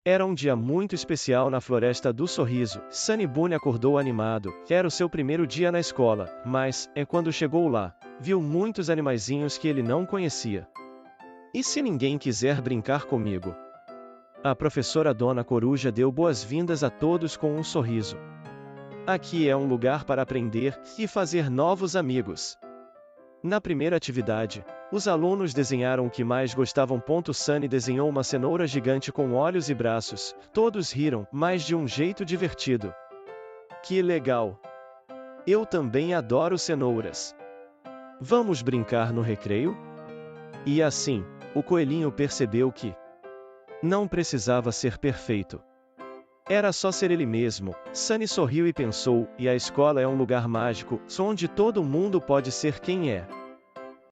Era um dia muito especial na Floresta do Sorriso. Sunny Boone acordou animado. Era o seu primeiro dia na escola, mas, quando chegou lá, viu muitos animaizinhos que ele não conhecia. E se ninguém quiser brincar comigo? A professora Dona Coruja deu boas-vindas a todos com um sorriso. Aqui é um lugar para aprender e fazer novos amigos. Na primeira atividade, os alunos desenharam o que mais gostavam. Sunny desenhou uma cenoura gigante com olhos e braços. Todos riram, mas de um jeito divertido. Que legal! Eu também adoro cenouras. Vamos brincar no recreio? E assim, o coelhinho percebeu que não precisava ser perfeito. Era só ser ele mesmo. Sunny sorriu e pensou, e a escola é um lugar mágico, onde todo mundo pode ser quem é.